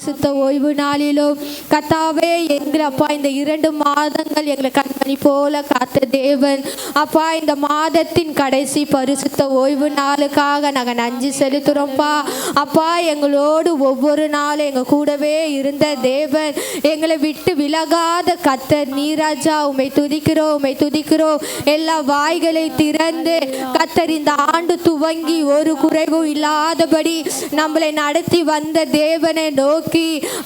பரிசுத்த ஓய்வு நாளிலும் கர்த்தாவே எங்களை அப்பா இந்த 2 மாதங்கள் எங்களை கண்மணி போல காத்த தேவன் அப்பா, இந்த மாதத்தின் கடைசி பரிசுத்த ஓய்வு நாளுக்காக நாங்கள் நன்றி செலுத்துகிறோம்ப்பா. அப்பா, எங்களோடு ஒவ்வொரு நாளும் எங்கள் கூடவே இருந்த தேவன், எங்களை விட்டு விலகாத கர்த்தர் நீராஜா, உம்மை துதிக்கிறோம், உம்மை துதிக்கிறோம். எல்லா வாய்களை திறந்து கர்த்தர் இந்த ஆண்டு துவங்கி ஒரு குறைவும் இல்லாதபடி நம்மளை நடத்தி வந்த தேவனை நோக்கி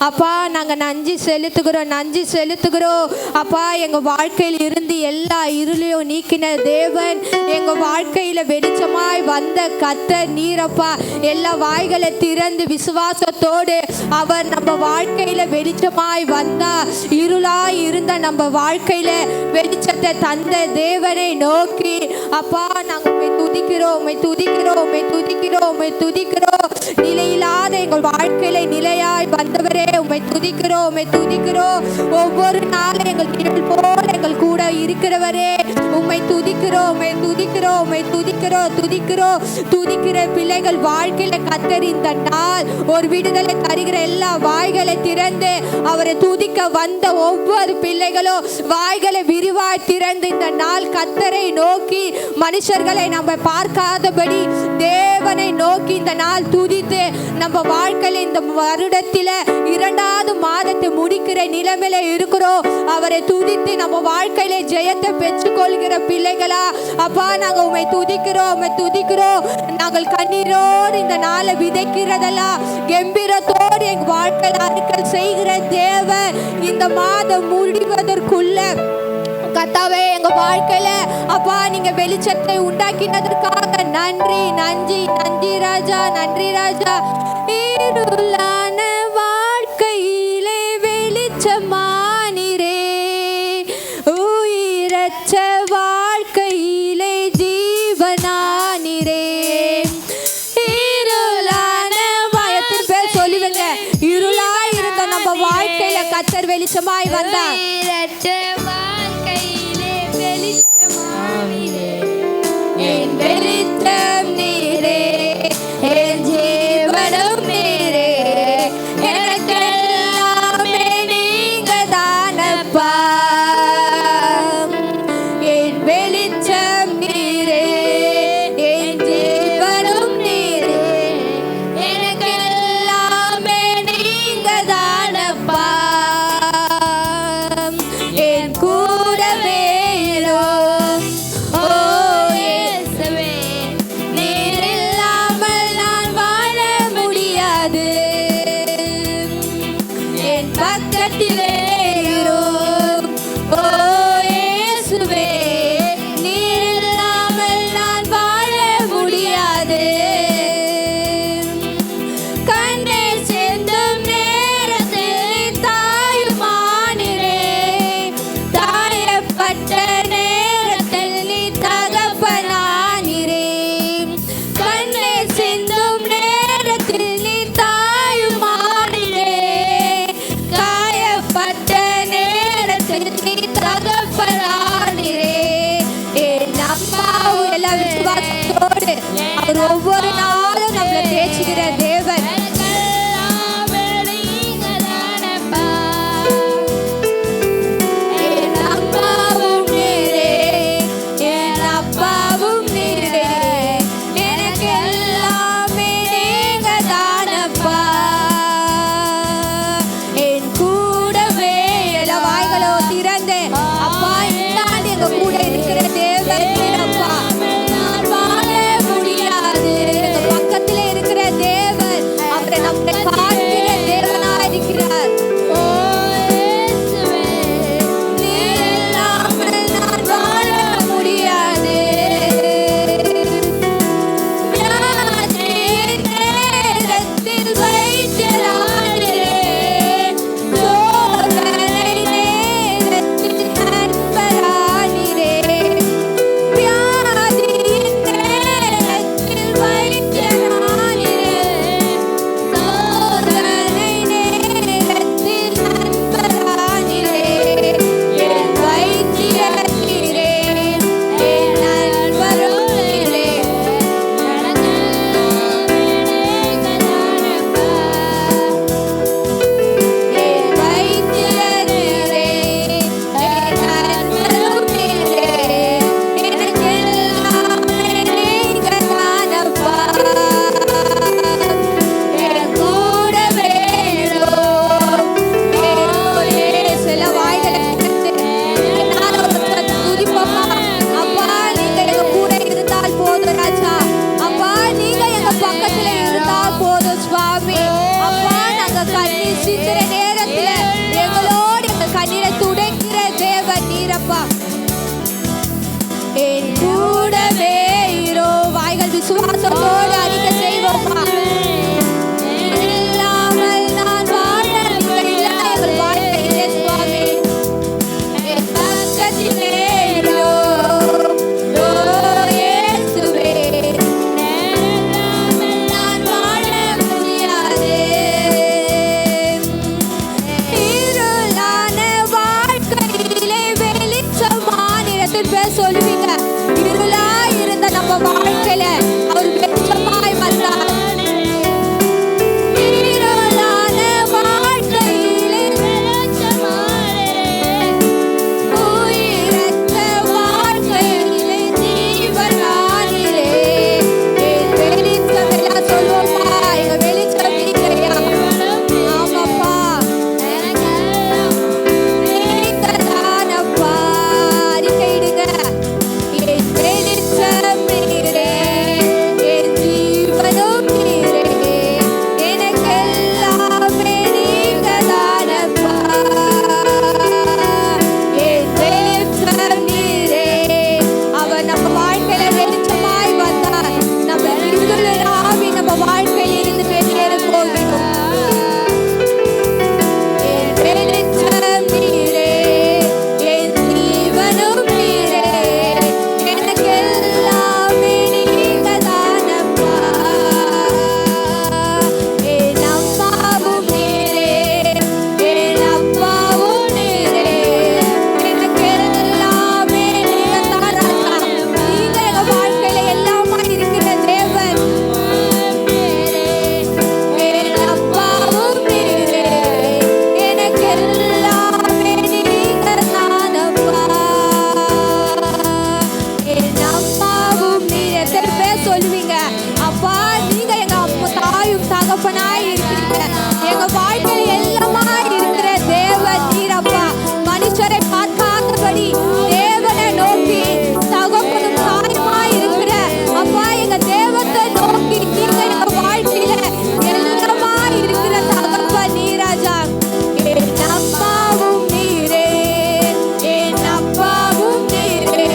அப்பா நாங்கள் நன்றி செலுத்துகிறோம், நன்றி செலுத்துகிறோம். அப்பா, எங்கள் வாழ்க்கையில் இருந்து எல்லா இருளையும் நீக்கின தேவன், எங்கள் வாழ்க்கையில் வெளிச்சமாய் வந்த கர்த்தர் நீரப்பா. எல்லா வாய்களை திறந்து விசுவாசத்தோடு அவர் நம்ம வாழ்க்கையில் வெளிச்சமாய் வந்தா, இருளாய் இருந்த நம்ம வாழ்க்கையில வெளிச்சத்தை தந்த தேவனை நோக்கி அப்பா நாங்கள் உம்மை துதிக்கிறோம், உம்மை துதிக்கிறோம், உம்மை துதிக்கிறோம், உம்மை துதிக்கிறோம். நிலையில்லாத எங்கள் வாழ்க்கையில நிலையாய் வந்தவரே உம்மை துதிக்கிறோம், உம்மை துதிக்கிறோம். ஒவ்வொரு நாளும் எங்கள் நிழல் போல எங்கள் கூட இருக்கிறவரே உம்மை துதிக்கிறோம், உம்மை துதிக்கிறோம், உம்மை துதிக்கிறோம், துதிக்கிறோம். துதிக்கிற பிள்ளைகள் வாழ்க்கையில கர்த்தர் இந்த நாள் ஒரு விடுதலை தருகிற எல்லா வாய்களை திறந்து அவரை துதிக்க வந்த ஒவ்வொரு பிள்ளைகளும் வாய்களை விரிவாய் திறந்து இந்த நாள் கர்த்தரை நோக்கி மனுஷர்களை நம்ம பார்க்காதபடி தேவனை நோக்கி இந்த நாள் துதித்து நம்ம வாழ்க்கையில இந்த வருடத்தில 2வது மாதத்தை முடிக்கிற நிலைமையில இருக்கிறோம். அவரை துதித்து நம்ம வாழ்க்கையில ஜெயத்தை பெற்றுக்கொள்கிற பிள்ளைகளா அப்பா நாங்கள் உம்மை துதிக்கிறோம், உம்மை துதிக்கிறோம். நாங்கள் கண்ணீரோடு இந்த நாளை விதைக்கிறதெல்லாம் கம்பீரத்தோடு எங்கள் வாழ்க்கையில் அறுக்கல் செய்கிற தேவன் இந்த மாதம் முடிவதற்குள்ள கர்த்தாவே எங்க வாழ்க்கையில அப்பா நீங்க வெளிச்சத்தை உண்டாக்கினதற்காக நன்றி, நன்றி, நன்றி ராஜா, நன்றி ராஜா. இருளான வாழ்க்கையிலே வெளிச்சமானிரே, உயிரற்ற வாழ்க்கையிலே ஜீவனானிரே. இருளான எத்தனை பேர் சொல்லுவீங்க, இருளாய் இருந்த நம்ம வாழ்க்கையில கர்த்தர் வெளிச்சமாய் வந்தா. என் வெளிச்சம் நீரே, என் ஜீவனும் நீரே, எனக்கெல்லாமே நீங்க தானப்பா. என் வெளிச்சம் நீரே, என் ஜீவனும் நீரே, எனக்கெல்லாமே நீங்க தானப்பா. என் கூடவே ஓ விசுவாசத்தோடு அறிக்கை செய்வோமா? இல்லாமல் நான் வாழ நீங்கள் இல்லை எங்கள் வாழ்க்கையிலே சுவாமி. என் பக்கத்திலே சொல்லுவீங்க, இருளா இருந்த நம்ம வாழ்க்கையில அவர் வெளிச்சமாய் வந்தார். இருளான வாழ்க்கையிலே உயிரற்ற வாழ்க்கையிலே ஜீவனானிலே என் வெளிச்சம் எல்லாம் சொல்லுவோமா? எங்க வெளிச்சம் நீங்கயா. ஆமாப்பா, நீங்க தானப்பா. அறிக்கையிடுங்க, என் வெளிச்சம் நீரே, என் ஜீவனும் நீரே, எனக்கெல்லாமே நீங்க தானப்பா. என் வெளிச்சம் நீரே. அவர் நம்ம வாழ்க்கையில வெளிச்சமாய் வந்தார். நம்ம இருளின் ஆவி நம்ம வாழ்க்கையில் இருந்து வெளியேற போகிறோம். என் வெளிச்சம் நீரே, என் ஜீவனும் நீரே, எனக்கெல்லாமே நீங்க தானப்பா. என் அம்மாவும் நீரே, என் அப்பாவும் நீரே, எனக்கெல்லாமே நீங்க தானப்பா. நீங்க எங்க வாழ்க்கையில எல்லாமா இருக்கிற தேவன். என் அப்பாவும் நீரே, எனக்கெல்லாமே நீங்க தானப்பா. என் அம்மாவும் நீரே. எத்தனை பேர் சொல்லுவீங்க, அப்பா நீங்க எங்க அம்மா தாயும் தகப்பனாய் இருக்கிறீங்க. எங்க வாழ்க்கையில எல்லாமா இருக்கிற தேவன் நீரப்பா. மனுஷரை பார்க்காதபடி தேவனை நோக்கி தகப்பனும் தாயுமாய் இருக்கிற அப்பா எங்க தேவத்தை நோக்கி நீங்க எங்க வாழ்க்கையில எல்லாமா இருக்கிற தகப்பன் நீராஜா. என் அம்மாவும் நீரே, என் அப்பாவும் நீரே,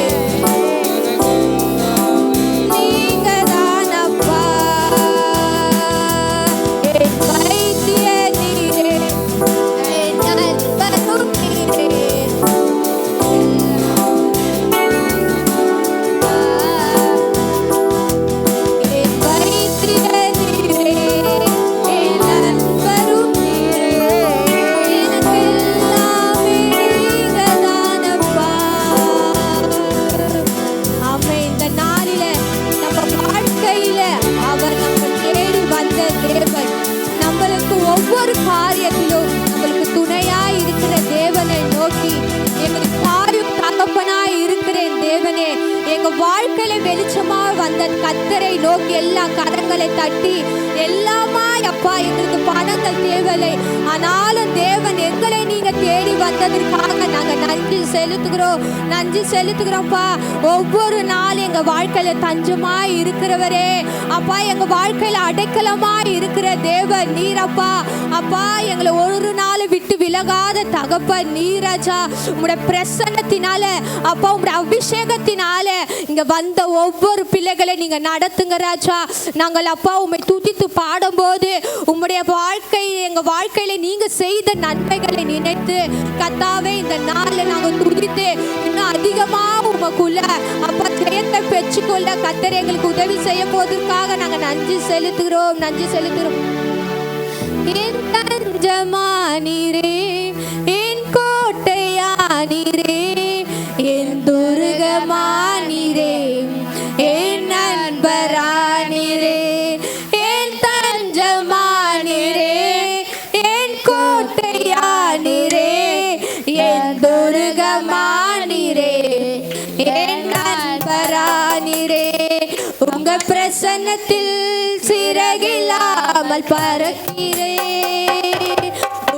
நீங்க தானப்பா. என் வைத்திய நீரே, என் நண்பனும் நீரே. என் வைத்திய நீரே, என் நண்பரும் நீரே, எனக்கெல்லாமே நீங்க தானப்பா. ஆமென். இந்த நாளில நம்ம வாழ்க்கையில அவர் நம்ம தேடி வந்த தேவன். நம்மளுக்கு ஒவ்வொரு காரியத்திலும் நம்மளுக்கு துணையாய் இருக்கிற தேவனை நோக்கி எங்களுக்கு தாயும் தகப்பனாய் இருக்கிறேன் தேவனே. எங்க வாழ்க்கையில வெளிச்சமா வந்த கர்த்தரை நோக்கி எல்லா கரங்களை தட்டி எல்லாமா அப்பா எங்களுக்கு பணங்கள் தேவையில்லை, ஆனாலும் தேவன் எங்களை நீங்க தேடி வந்ததற்காக நாங்க நன்றி செலுத்துகிறோம்ப்பா. ஒவ்வொரு நாள் எங்க வாழ்க்கையில தஞ்சமா இருக்கிறவரே அப்பா, எங்க வாழ்க்கையில அடைக்கலமா இருக்கிற தேவன் நீரப்பா. அப்பா எங்களை ஒரு நாள் விட்டு விலகாத தகப்பன் நீராஜா. உங்களுடைய பிரசன்னத்தினால அப்பா, உங்களுடைய அபிஷேகத்தினால இங்க வந்த ஒவ்வொரு பிள்ளைகளை நீங்க நடத்துங்க ராஜா. நாங்கள் அப்பா உம்மை துதித்து பாடும்போது உம்முடைய வாழ்க்கை எங்க வாழ்க்கையில நீங்க செய்த நன்மைகளை நினைத்து கர்த்தாவே இந்த நாள்ல நாங்க துதித்து இன்னும் அதிகமா உமக்குள்ள அப்பா ஜெயத்தை பெற்றுக்கொள்ள கர்த்தர் எங்களுக்கு உதவி செய்ய போவதற்காக நாங்க நன்றி செலுத்துகிறோம். என் தஞ்சமானீரே, என் கோட்டையானீரே, என் துர்கமானீரே, என் நண்பரானீரே, என் தஞ்சமானீரே, என் கோட்டையானீரே, என் துர்கமானீரே, என் நண்பரானீரே. உங்க பிரசன்னத்தில் சிறகில்லாமல் பறக்கிறேன்,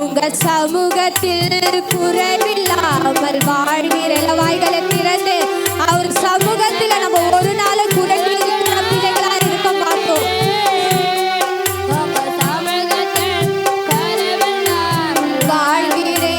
உங்க சமூகத்தில் குறைவில்லாமல் வாழ்கிறேன். வாய்களை திறந்து அவர் சமூகத்தில் நம்ம ஒரு நாள் குறைவில்லாத பிள்ளைகளா இருக்க மாட்டோம். வாழ்கிறேன்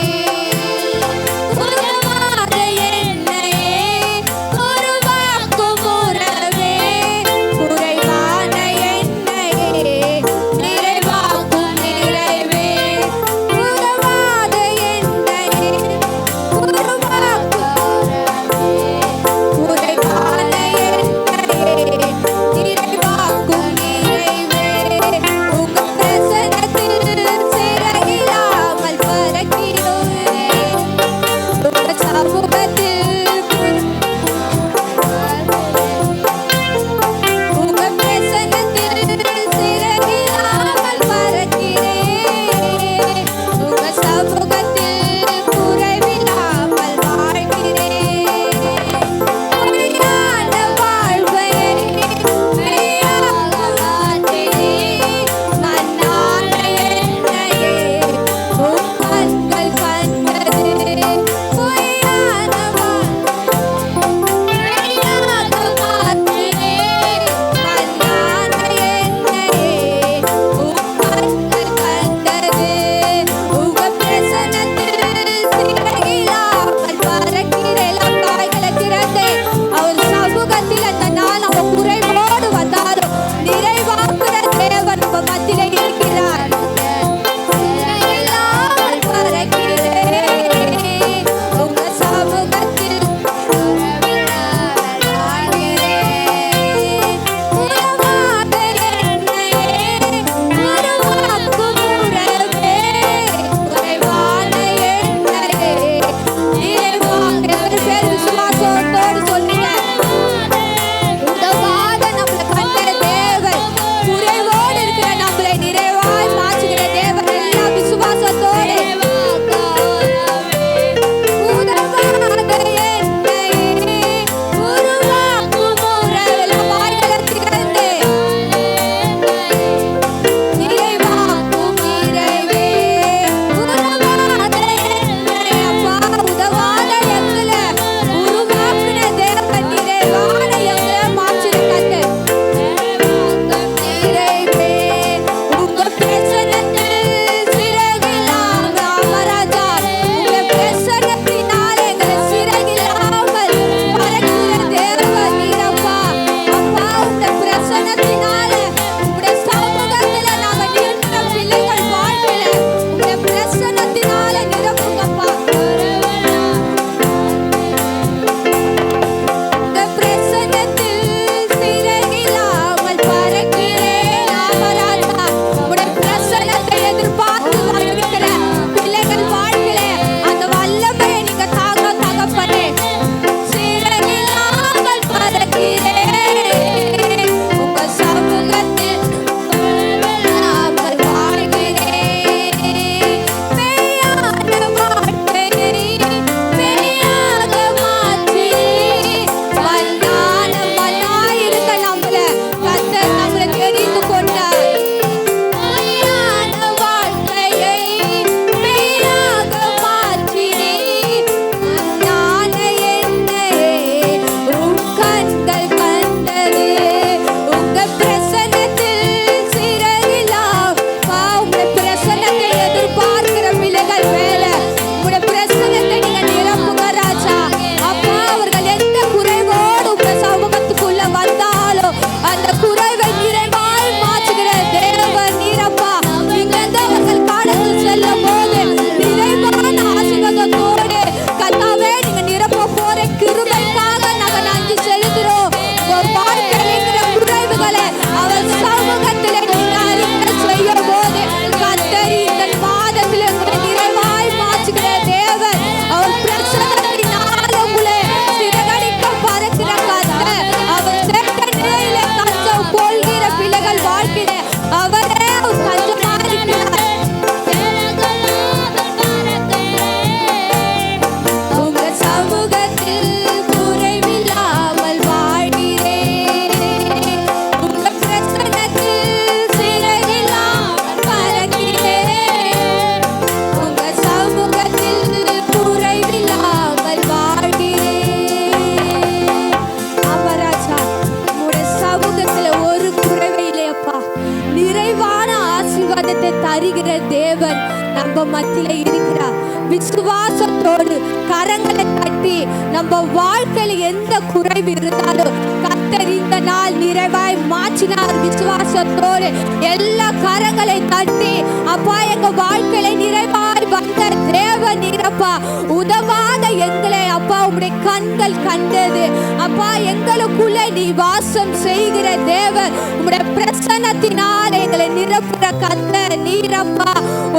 நம்ம மத்தியில இருக்கிறார். விசுவாசத்தோடு கரங்களை தட்டி நம்ம வாழ்க்கையில எந்த குறைவு இருந்தாலும் கர்த்தர் இந்த நாள் நிறைவாய் மாற்றினார். விசுவாசத்தோடு எல்லா கரங்களை தட்டி அப்பா எங்க வாழ்க்கையில நிறைவாய் வந்த தேவன் நீரப்பா, உதவாத எங்களை அப்பா உம்முடைய கண்கள் கண்டது அப்பா. எங்களுக்குள்ள நீ வாசம் செய்கிற தேவன், உம்முடைய பிரசன்னத்தினால் எங்களை நிரப்புற கர்த்தர் நீரப்பா.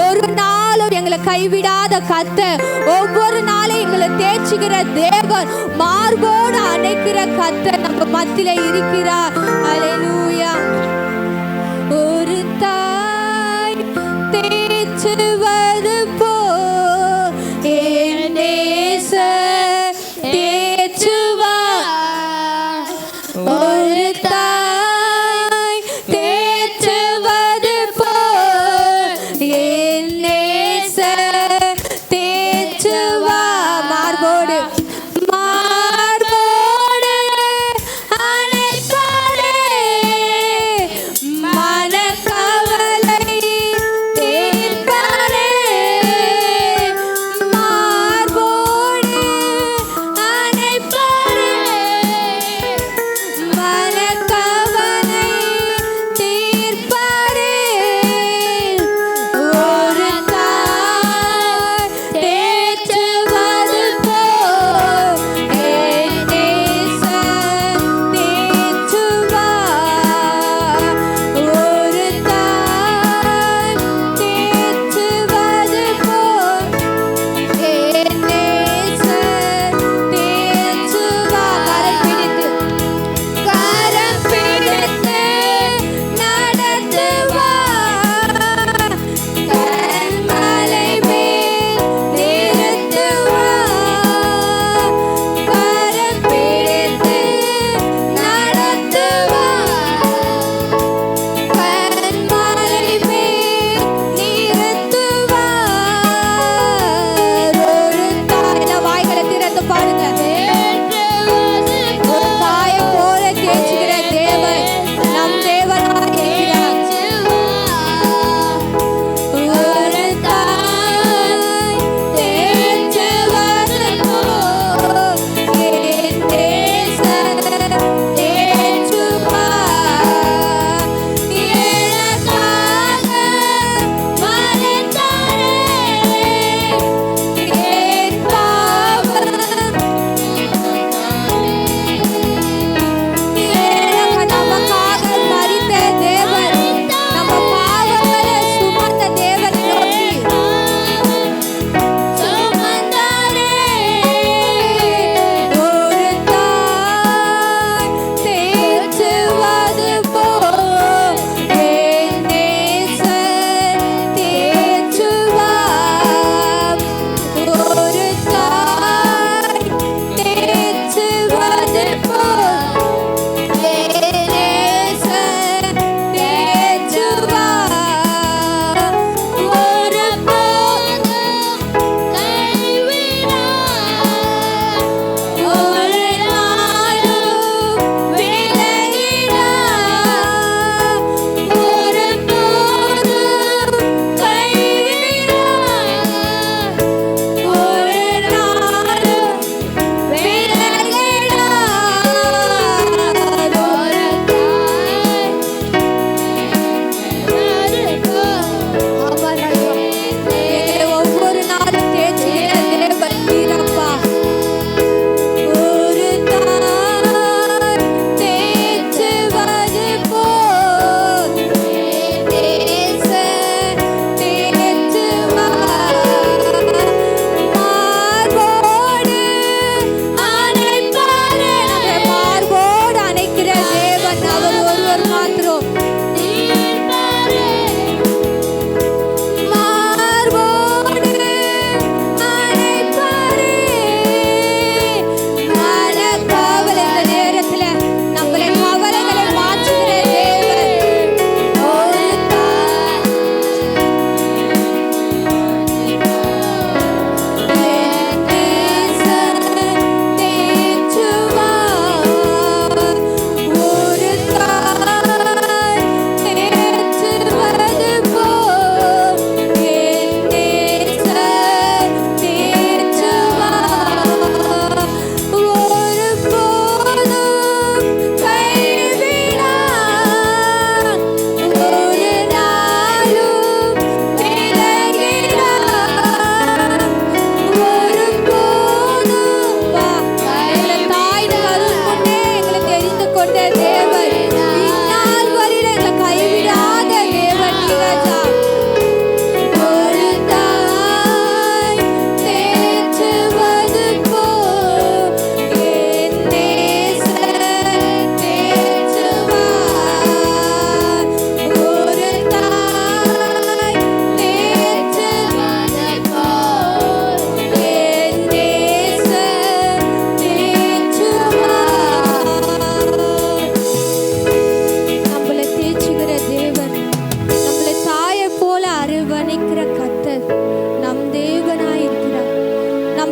ஒரு நாளும் எங்களை கைவிடாத கர்த்தர், ஒவ்வொரு நாளும் எங்களை தேய்ச்சுகிற தேவன், மார்போடு அணைக்கிற கர்த்தர் நம்ம மத்தியில இருக்கிறார். அல்லேலூயா. ஒரு தாய் தேய்ச்சுவது போல் என் நேசர் தேய்ச்சுவார். ஒரு தாய் தேய்ச்சுவது போல் என் நேசர் தேய்ச்சுவார். மார்போடு மார்போடு அணைப்பாரே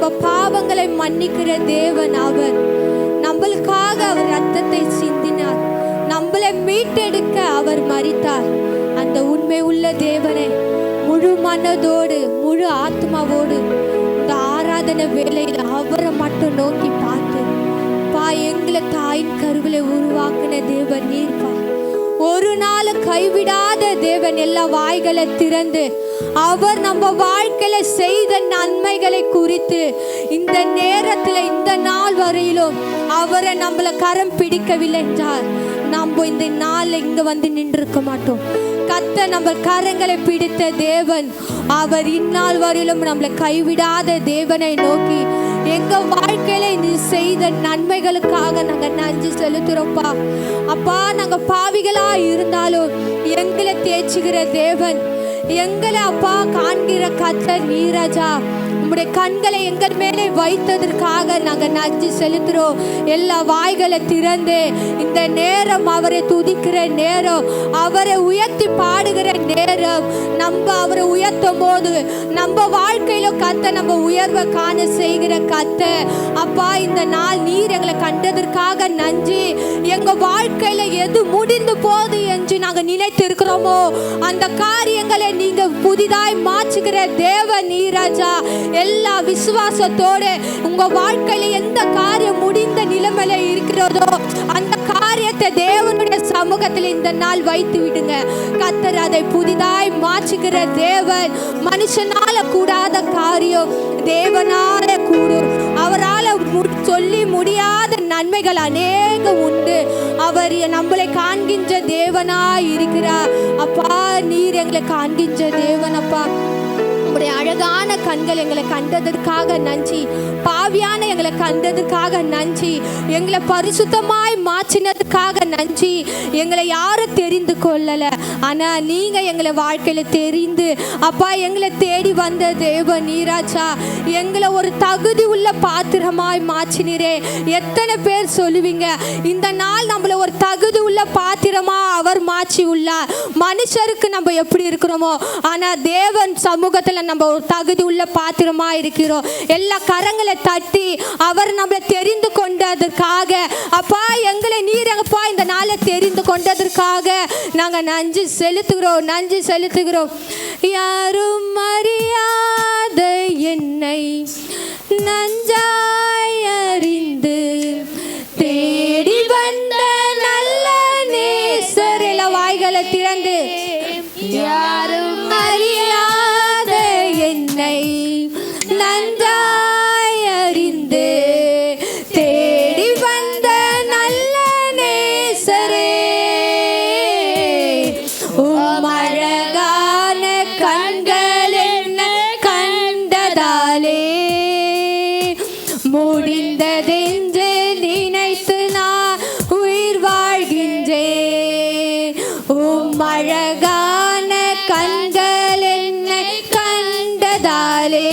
நம்ம பாவங்களை மன்னிக்கிற தேவன் அவர். நம்மளுக்காக அவர் ரத்தத்தை சிந்தினார், நம்மளை மீட்டெடுக்க அவர் மரித்தார். அந்த உண்மை உள்ள தேவனை முழு மனதோடு முழு ஆத்மாவோடு இந்த ஆராதனை வேளையில் அவரை மட்டும் நோக்கி பார்த்து, பா எங்களை தாயின் கருவிலை உருவாக்குன தேவன் நீர்ப்பா. ஒரு நாள் கைவிடாத தேவன் எல்லா வாய்களை திறந்து அவர் நம்ம வாழ்க்கையில செய்த நன்மைகளை குறித்து இந்த நேரத்தில் இந்த நாள் வரையிலும் அவரை நம்மளை கரம் பிடிக்கவில்லை என்றால் நம்ம இந்த நாள்ல இங்க வந்து நின்றுக்க மாட்டோம். கர்த்தர் நம்ம கரங்களை பிடித்த தேவன் அவர் இந்நாள் வரையிலும் நம்மளை கைவிடாத தேவனை நோக்கி எங்க வாழ்க்கையில நீ செய்த நன்மைகளுக்காக நாங்க நன்றி செலுத்துறோம்ப்பா. அப்பா நாங்க பாவிகளா இருந்தாலும் எங்களை தேய்ச்சுகிற தேவன், எங்களை அப்பா காண்கிற கர்த்தர் நீராஜா. உம்முடைய கண்களை எங்கள் மேலே வைத்ததற்காக நாங்க நன்றி செலுத்துறோம். எல்லா வாய்களை திறந்து இந்த நேரம் அவரை துதிக்கிற நேரம், அவரை உயர்த்தி பாடுகிற நேரம். நம்ம அவரை உயர்த்தும் போது நம்ம வாழ்க்கையில கர்த்தர் நம்ம உயர்வை காண செய்கிற கர்த்தர். அப்பா இந்த நாள் நீர் எங்களை கண்டதற்காக நன்றி. எங்க வாழ்க்கையில எது முடிந்து போகுது என்று நாங்க நினைத்து இருக்கிறோமோ அந்த காரியங்களை நீங்க புதிதாய் மாற்றுகிற தேவ நீராஜா. எல்லா விசுவாசத்தோடு உங்க வாழ்க்கையில எந்த காரியம் முடிந்த நிலைமையில இருக்கிறதோ அந்த காரியத்தை தேவனுடைய சமூகத்தில் இந்த நாள் வைத்து விடுங்க. கர்த்தர் அதை புதிதாய் மாற்றுகிற தேவன். மனுஷனால கூடாத காரியம் தேவனால கூடும். அவரால் சொல்லி முடியாத நன்மைகள் அநேகம் உண்டு. அவர் நம்மளை காண்கின்ற தேவனாய் இருக்கிறார். அப்பா நீர் எங்களை காண்கின்ற தேவன். அப்பா உங்களுடைய அழகான கண்கள் எங்களை கண்டதற்காக நன்றி. பாவியான எங்களை கண்டதற்காக நன்றி. எங்களை பரிசுத்தமாய் மாற்றினதுக்காக நன்றி. எங்களை யாரும் தெரிந்து கொள்ளல, ஆனா நீங்க எங்களை வாழ்க்கையில தெரிந்து அப்பா எங்களை தேடி வந்த தேவ நீராஜா. எங்களை ஒரு தகுதி உள்ள பாத்திரமாய் மாற்றினீரே. எத்தனை பேர் சொல்லுவீங்க இந்த நாள் நம்மள ஒரு தகுதி உள்ள பாத்திரமா அவர் மாற்றி உள்ளார். மனுஷருக்கு நம்ம எப்படி இருக்கிறோமோ ஆனா தேவன் சமூகத்துல நம்ம ஒரு தகுதி உள்ள பாத்திரமா இருக்கிறோம். எல்லா கரங்களை தட்டி அவர் நம்மளை தெரிந்து கொண்டதற்காக அப்பா எங்களை நீர் எங்கப்பா இந்த நாளை தெரிந்து கொண்டதற்காக நாங்க நன்றி செலுத்துகிறோம், நன்றி செலுத்துகிறோம். யாரும் அறியாத என்னை நஞ்சாய் அறிந்து தேடி வந்த நல்ல நேசர். எல்லா வாய்களை திறந்து யாரும் அறியாத என்னை நன்றாய் அறிந்து தேடி வந்த நல்ல நேசரே. உம் அழகான கண்கள் என்ன கண்டதாலே முடிந்ததென்று நினைத்து நான் உயிர் வாழ்கின்றேன். உம் அழகான கண்கள் என்னை கண்டதாலே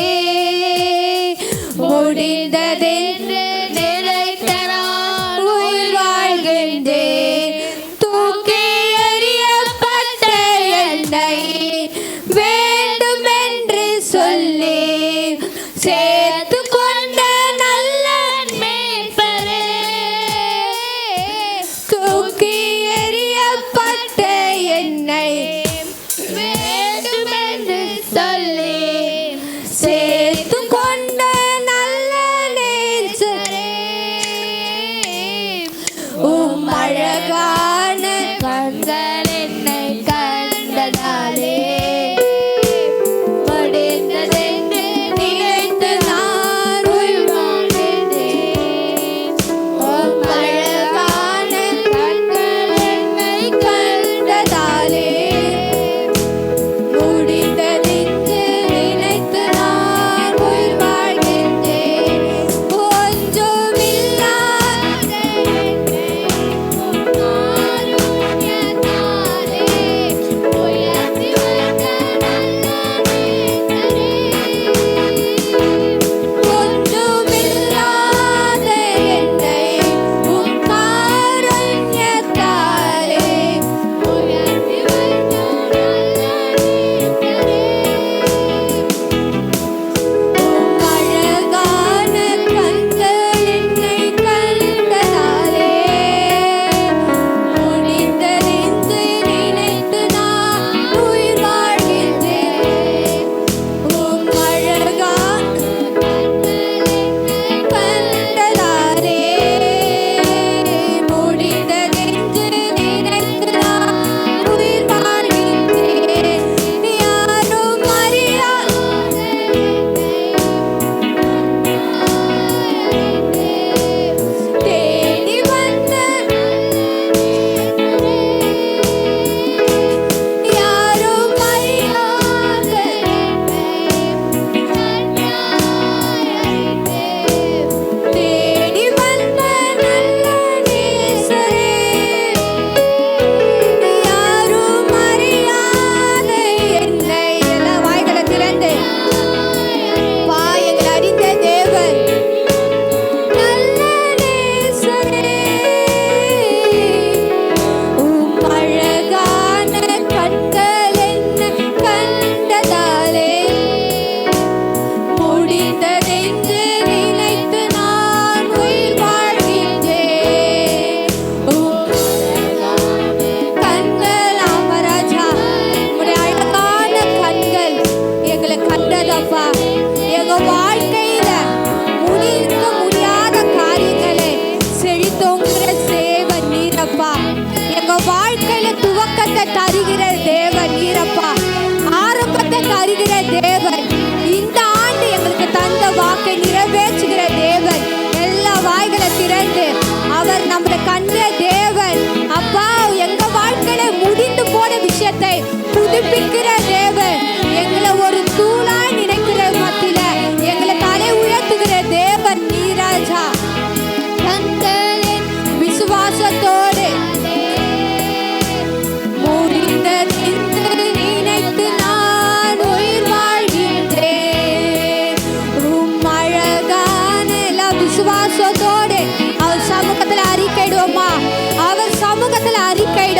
முடிந்ததென்று நினைத்து நான் உயிர் வாழ்கின்றேன். தூக்கி எறியப்பட்ட என்னை வேண்டுமென்று சொல்லி சேர்த்து கொண்ட நல்ல மேய்ப்பரே. தூக்கி எறியப்பட்ட என்னை வேண்டுமென்று சொல்லி சேர்த்து கொண்ட நல்ல நேசரே.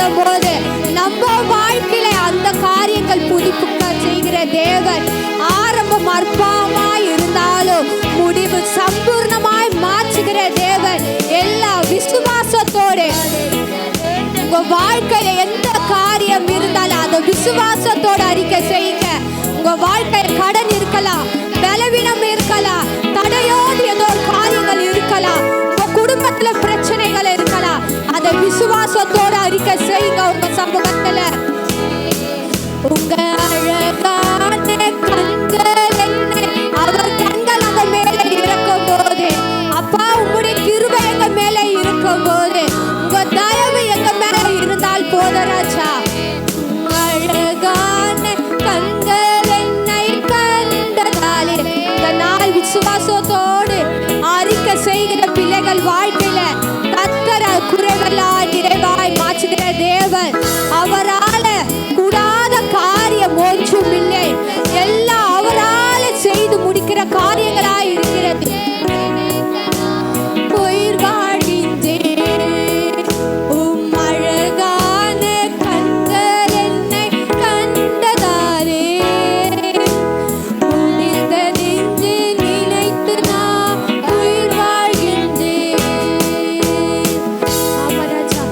செய்யும் போது நம்ம வாழ்க்கையில அந்த காரியங்கள் புதுப்பிக்க செய்கிற தேவன். ஆரம்பம் அற்பமாய் இருந்தாலும் முடிவு சம்பூர்ணமாய் மாற்றுகிற தேவன். எல்லா விசுவாசத்தோடு உங்க வாழ்க்கையில எந்த காரியம் இருந்தாலும் அதை விசுவாசத்தோட அறிக்கை செய்யுங்க. உங்க வாழ்க்கையில கடன் இருக்கலாம், பலவீனம் இருக்கலாம், தடையோடு ஏதோ ஒரு காரியங்கள் இருக்கலாம், உங்க குடும்பத்துல பிரச்சனைகள் இருக்கலாம், அதை விசுவாசத்தோட அறிக்கை செய்யுங்க. உங்க சமூகத்துல உங்க அழகான கண்கள் என்னை அவர் கண்கள் அந்த மேலே இருக்கும் போது, அப்பா உங்களுடைய கிருபை எங்க மேலே இருக்கும் போது, உங்க தயவு எங்க மேலே இருந்தால் போதராஜா. அழகான கண்கள் என்னை கண்டதாலே இந்த நாள் விசுவாசத்தோடு அறிக்கை செய்கிற பிள்ளைகள் வாழ்க்கையில கர்த்தர் குறைவெல்லாம் நிறைவாய் மாற்றுகிற தேவன். அவரால கூடாத காரியம் ஒன்றும் இல்லை. எல்லாம் அவரால செய்து முடிக்கிற காரியங்களாய் இருக்கிறது. உயிர் வாழ்கின்றேன் உம் அழகான கண்கள் என்னை கண்டதாலே, உனிதனென்று நினைத்து நான் உயிர் வாழ்கின்றேன். ஆமா ராஜா,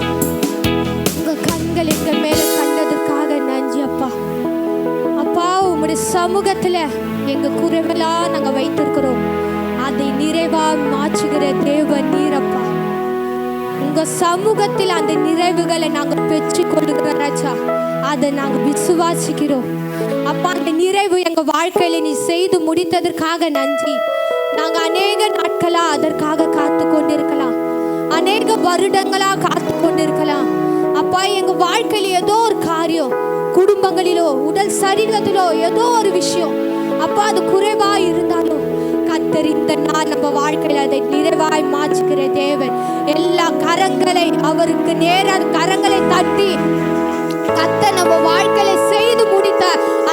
உங்க கண்கள் எங்க மேல கண்டதற்காக நன்றி அப்பா. அப்பா உங்களுடைய சமூகத்துல எங்க குறைவெல்லாம் நாங்க வைத்திருக்கிறோம், அதை நிறைவா மாற்றுகிற தேவன் நீரப்பா. உங்க சமூகத்தில் அந்த நிறைவுகளை நாங்க பெற்று கொள்ளுகிறோம் ராஜா. அதை நாங்க விசுவாசிக்கிறோம் அப்பா. அந்த நிறைவு எங்க வாழ்க்கையில நீ செய்து முடித்ததற்காக நன்றி. நாங்க அநேக நாட்களா அதற்காக காத்து கொண்டிருக்கலாம், அநேக வருடங்களா காத்து கொண்டிருக்கலாம் அப்பா. எங்க வாழ்க்கையில ஏதோ ஒரு காரியம், குடும்பங்களிலோ உடல் சரீரத்திலோ ஏதோ ஒரு விஷயம் அப்பா, அது குறைவா இருந்தாலும் கர்த்தர் இந்த நாள் நம்ம வாழ்க்கையில அதை நிறைவாய் மாற்றுகிற தேவன். எல்லா கரங்களை அவருக்கு நேராக கரங்களை தட்டி கர்த்தர் நம்ம வாழ்க்கையில செய்து முடித்த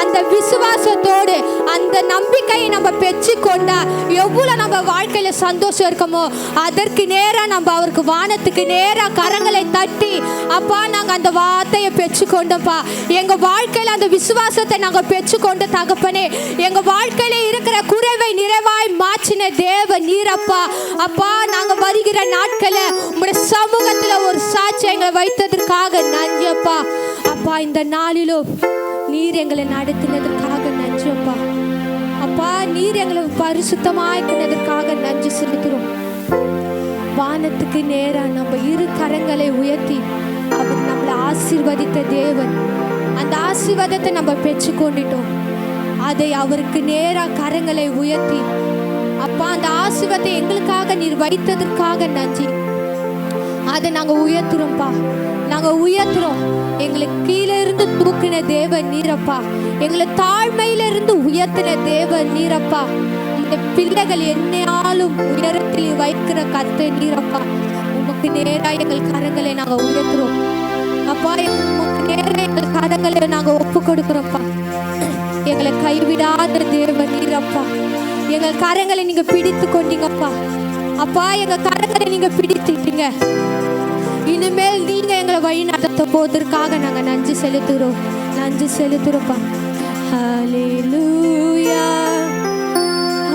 அந்த விசுவாசத்தோடு அந்த நம்பிக்கையை நம்ம பெற்று கொண்டா எவ்வளவு நம்ம வாழ்க்கையில சந்தோஷம் இருக்குமோ, அதற்கு நேரா நம்ம அவருக்கு வானத்துக்கு நேரா கரங்களை தட்டி அப்பா நாங்க அந்த வார்த்தையை பெற்று கொண்டோம்ப்பா. எங்க வாழ்க்கையில அந்த விசுவாசத்தை நாங்க பெற்று கொண்ட தகப்பனே, எங்க வாழ்க்கையில இருக்கிற குறைவை நிறைவாய் மாற்றின தேவ நீரப்பா. அப்பா நாங்க வருகிற நாட்கள உங்களுடைய சமூகத்துல ஒரு சாட்சி எங்களை வைத்ததற்காக நன்றி அப்பா. அப்பா இந்த நாளிலும் நீர் எங்களை நடத்தினதற்காக நன்றி அப்பா. அப்பா நீர் எங்களை பரிசுத்தமாக்கினதற்காக நன்றி செலுத்துறோம். வானத்துக்கு நேரா நம்ம இரு கரங்களை உயர்த்தி அவர் நம்மளை ஆசீர்வதித்த தேவன். அந்த ஆசீர்வாதத்தை நம்ம பெற்று கொண்டுட்டோம். அதை அவருக்கு நேரா கரங்களை உயர்த்தி அப்பா அந்த ஆசீர்வாதத்தை எங்களுக்காக நீர் வைத்ததற்காக நன்றி. அதை நாங்க உயர்த்துறோம்ப்பா, நாங்க உயர்த்துறோம். எங்களுக்கு கீழே இருந்து தூக்கின தேவன் நீரப்பா, எங்களை தாழ்மையில இருந்து உயர்த்தின தேவன் நீரப்பா. இந்த பிள்ளைகள் என்னையாலும் உயரத்தில் வைக்கிற கர்த்தர் நீரப்பா. உமக்கு நேரா எங்கள் கரங்களை நாங்க உயர்த்துறோம் அப்பா. உமக்கு நேரா எங்கள் கரங்களை நாங்க ஒப்பு கொடுக்கிறோம்ப்பா. எங்களை கைவிடாத தேவன் நீரப்பா. எங்கள் கரங்களை நீங்க பிடித்து கொண்டீங்கப்பா. அப்பா எங்க கரங்களை நீங்க பிடித்துட்டீங்க. இனிமேல் நீங்க எங்களை வழி நடத்த போவதற்காக நாங்க நன்றி செலுத்துறோம், நன்றி செலுத்துறோம்ப்பா. ஹல்லேலூயா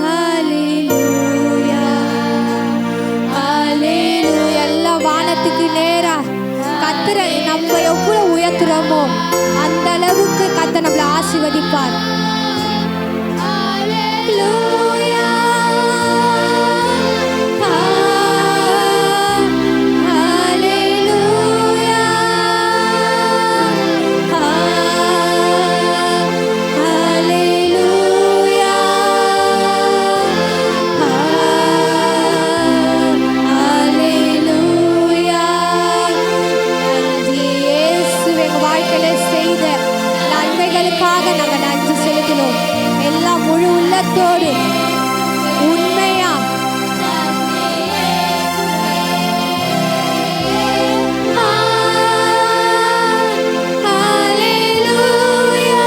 ஹல்லேலூயா ஹல்லேலூயா. எல்லா வானத்துக்கு நேரா கர்த்தரை நம்ம எவ்வளவு உயர்த்துறோமோ அந்த அளவுக்கு கர்த்தர் நம்மளை ஆசீர்வதிப்பார். உண்மையா ஹல்லேலூயா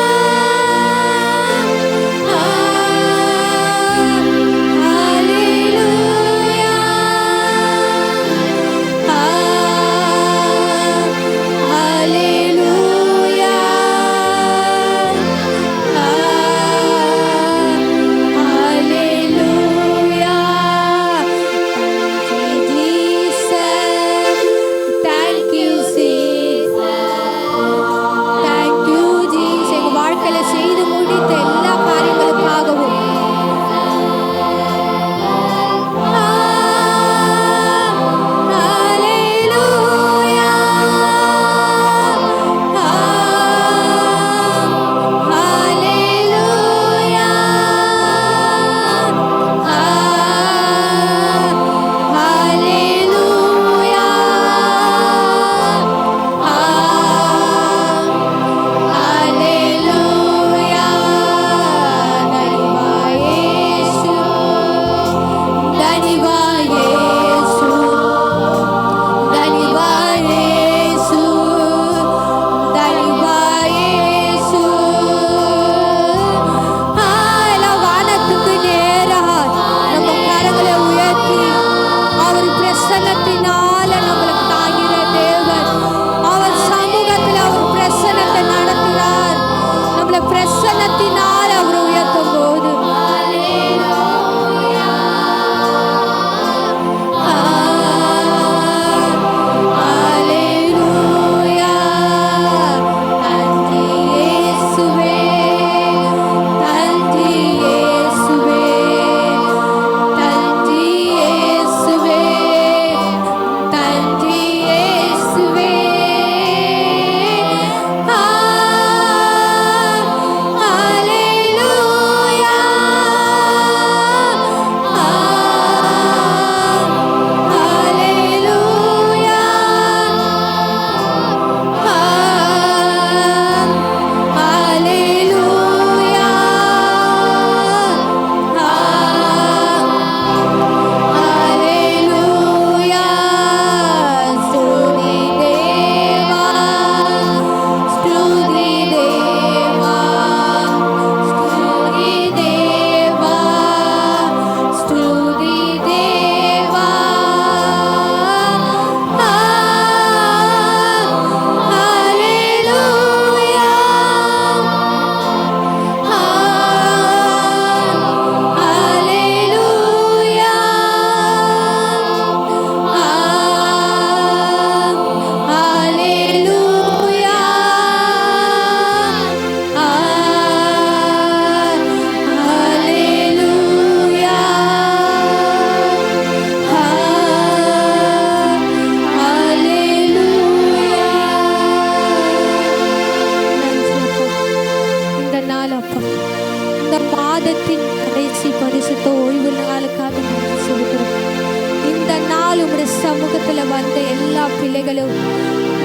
கரத்தில் வந்த எல்லா பிள்ளைகளும்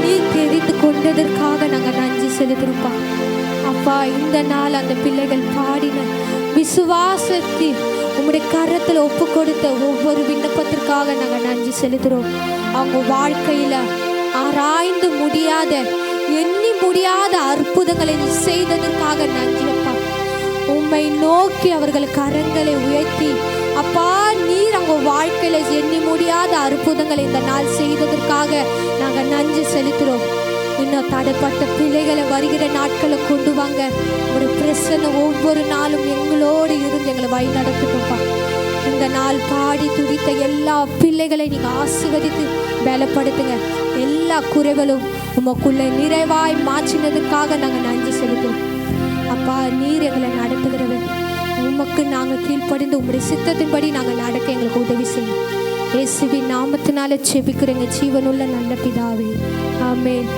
நீ தெரிந்து கொண்டதற்காக நாங்கள் நன்றி செலுத்துறோம்ப்பா. அப்பா, இந்த நாள் அந்த பிள்ளைகள் பாடின விசுவாசத்தில் உங்களுடைய கரத்தில் ஒப்பு கொடுத்த ஒவ்வொரு விண்ணப்பத்திற்காக நாங்கள் நன்றி செலுத்துகிறோம். அவங்க வாழ்க்கையில் ஆராய்ந்து முடியாத, எண்ணி முடியாத அற்புதங்களை செய்ததற்காக நன்றியப்பா. உம்மை நோக்கி அவர்கள் கரங்களை உயர்த்தி, அப்பா நீர் அவங்க வாழ்க்கையில எண்ணி முடியாத அற்புதங்களை இந்த நாள் செய்ததற்காக நாங்கள் நன்றி செலுத்துகிறோம். இன்னும் தடைப்பட்ட பிள்ளைகளை வருகிற நாட்களை கொண்டு வாங்க. ஒரு பிரசன்னம் ஒவ்வொரு நாளும் எங்களோடு இருந்து எங்களை வழி நடத்துட்டோம்ப்பா. இந்த நாள் பாடி துடித்த எல்லா பிள்ளைகளை நீங்கள் ஆசீர்வதித்து பலப்படுத்துங்க. எல்லா குறைகளும் உமக்குள்ளே நிறைவாய் மாற்றினதுக்காக நாங்கள் நன்றி செலுத்துவோம். அப்பா, நீர் எங்களை நடத்துகிறவர். உமக்கு நாங்கள் கீழ்ப்படிந்து உங்களுடைய சித்தத்தின்படி நாங்கள் நடக்க எங்களுக்கு உதவி செய்யும். இயேசுவின் நாமத்தினால செபிக்கிறேங்க ஜீவனுள்ள நல்ல பிதாவே, ஆமென்.